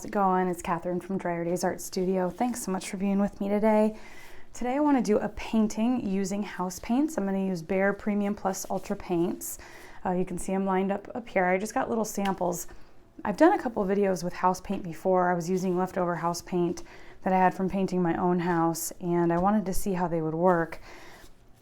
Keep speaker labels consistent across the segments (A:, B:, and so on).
A: it going? It's Catherine from Dryer Days Art Studio. Thanks so much for being with me today. Today I want to do a painting using house paints. I'm going to use Behr Premium Plus Ultra paints. You can see them lined up here. I just got little samples. I've done a couple of videos with house paint before. I was using leftover house paint that I had from painting my own house, and I wanted to see how they would work.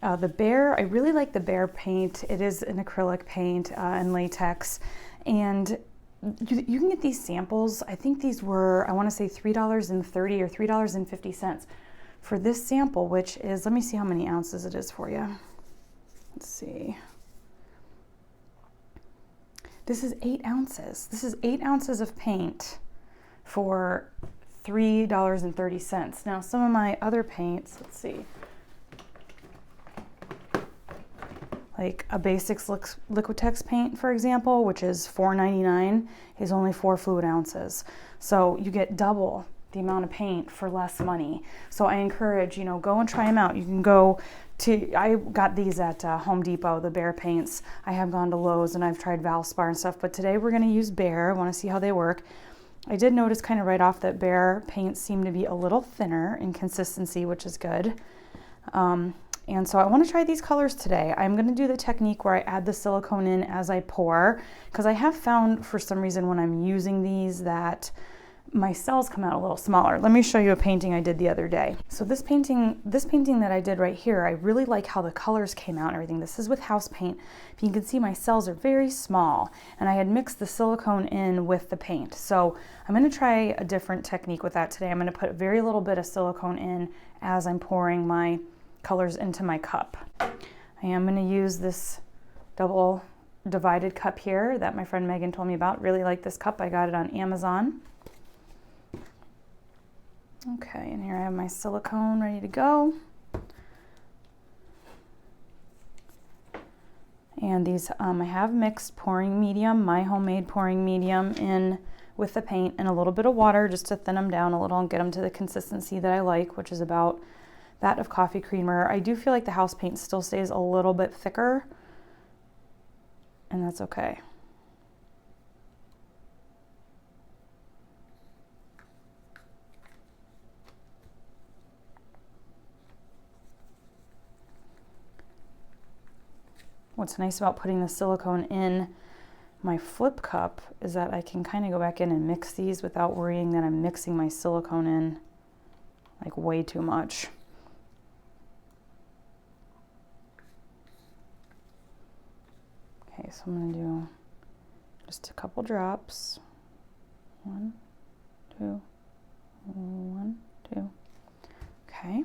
A: The Behr, I really like the Behr paint. It is an acrylic paint and latex, and you can get these samples. I think these were, I want to say $3.30 or $3.50 for this sample, which is, let me see how many ounces it is for you. Let's see. This is 8 ounces. This is 8 ounces of paint for $3.30. Now, some of my other paints, let's see, like a Basics Liquitex paint, for example, which is $4.99, is only 4 fluid ounces. So you get double the amount of paint for less money. So I encourage, go and try them out. You can go to, I got these at Home Depot, the Behr paints. I have gone to Lowe's and I've tried Valspar and stuff, but today we're gonna use Behr. I wanna see how they work. I did notice kind of right off that Behr paints seem to be a little thinner in consistency, which is good. And so I want to try these colors today. I'm going to do the technique where I add the silicone in as I pour, because I have found for some reason when I'm using these that my cells come out a little smaller. Let me show you a painting I did the other day. So this painting that I did right here, I really like how the colors came out and everything. This is with house paint. If you can see, my cells are very small, and I had mixed the silicone in with the paint. So I'm going to try a different technique with that today. I'm going to put very little bit of silicone in as I'm pouring my colors into my cup. I am going to use this double divided cup here that my friend Megan told me about. Really like this cup. I got it on Amazon. Okay, and here I have my silicone ready to go. And these, I have mixed pouring medium, my homemade pouring medium, in with the paint and a little bit of water just to thin them down a little and get them to the consistency that I like, which is about that of coffee creamer. I do feel like the house paint still stays a little bit thicker, and that's okay. What's nice about putting the silicone in my flip cup is that I can kind of go back in and mix these without worrying that I'm mixing my silicone in like way too much. Okay, so I'm going to do just a couple drops. 1, 2, 1, 2. Okay.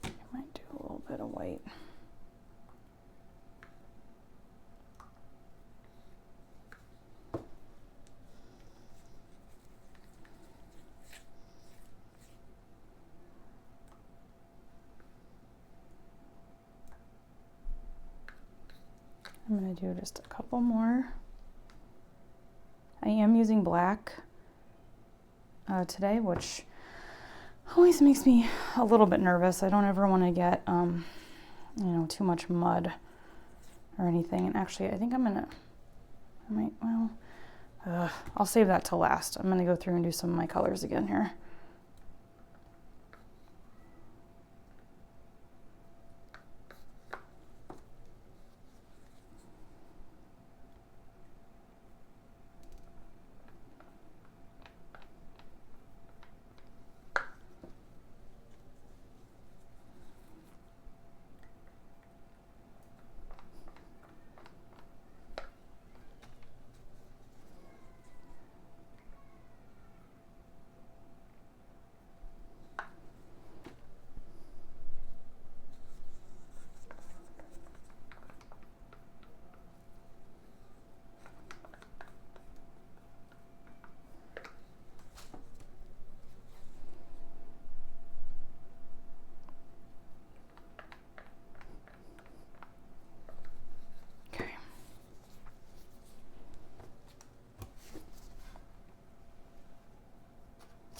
A: I might do a little bit of white. I'm going to do just a couple more. I am using black today, which always makes me a little bit nervous. I don't ever want to get, too much mud or anything. And actually, I think I'll save that till last. I'm going to go through and do some of my colors again here.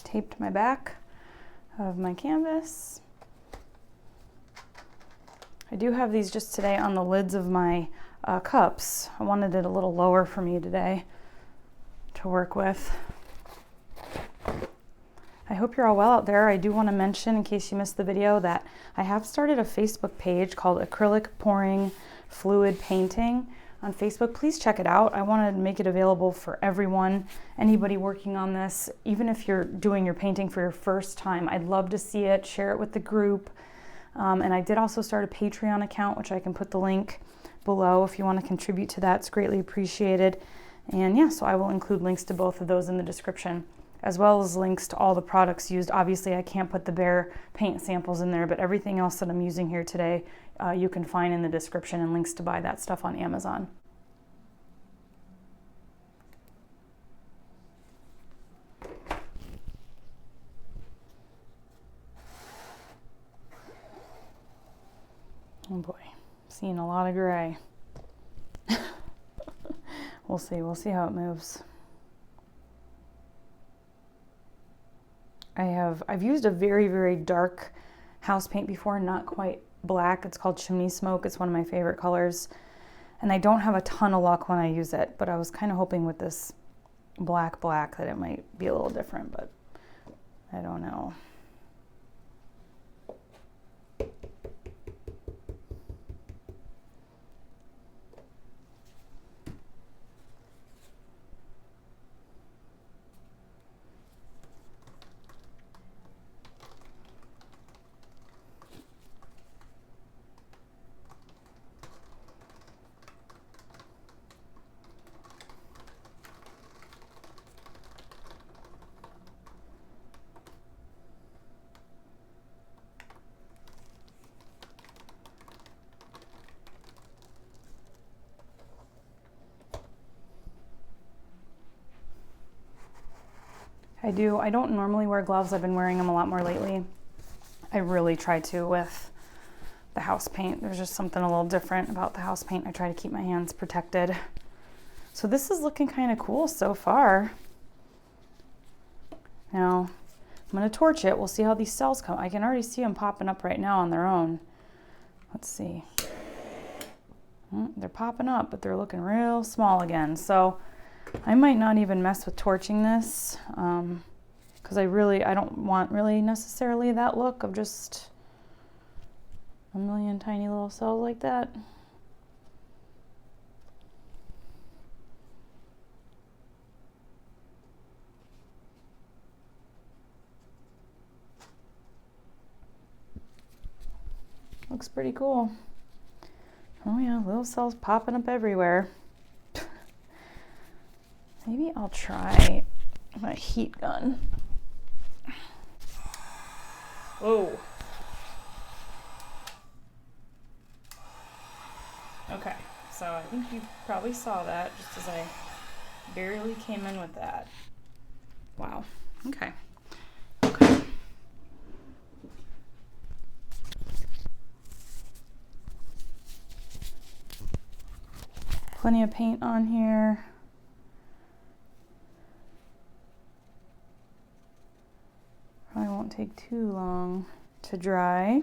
A: Taped my back. of my canvas. I do have these just today on the lids of my cups. I wanted it a little lower for me today to work with. I hope you're all well out there. I do want to mention, in case you missed the video, that I have started a Facebook page called Acrylic Pouring Fluid Painting on Facebook. Please check it out. I wanted to make it available for everyone, anybody working on this, even if you're doing your painting for your first time. I'd love to see it, share it with the group. And I did also start a Patreon account, which I can put the link below if you want to contribute to that. It's greatly appreciated. And yeah, so I will include links to both of those in the description, as well as links to all the products used. Obviously, I can't put the Behr paint samples in there, but everything else that I'm using here today, you can find in the description, and links to buy that stuff on Amazon. Oh boy, seeing a lot of gray. We'll see how it moves. I've used a very, very dark house paint before, not quite black. It's called Chimney Smoke. It's one of my favorite colors. And I don't have a ton of luck when I use it, but I was kind of hoping with this black that it might be a little different, but I don't know. I don't normally wear gloves. I've been wearing them a lot more lately. I really try to with the house paint. There's just something a little different about the house paint. I try to keep my hands protected. So this is looking kind of cool so far. Now, I'm gonna torch it. We'll see how these cells come. I can already see them popping up right now on their own. Let's see. They're popping up, but they're looking real small again. So I might not even mess with torching this, because I don't want really necessarily that look of just a million tiny little cells like that. Looks pretty cool. Oh yeah, little cells popping up everywhere. Maybe I'll try my heat gun. Whoa. Okay, so I think you probably saw that just as I barely came in with that. Wow, okay. Okay. Plenty of paint on here. Probably won't take too long to dry.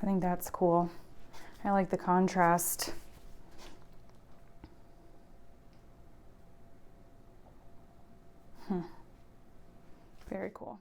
A: I think that's cool. I like the contrast. Very cool.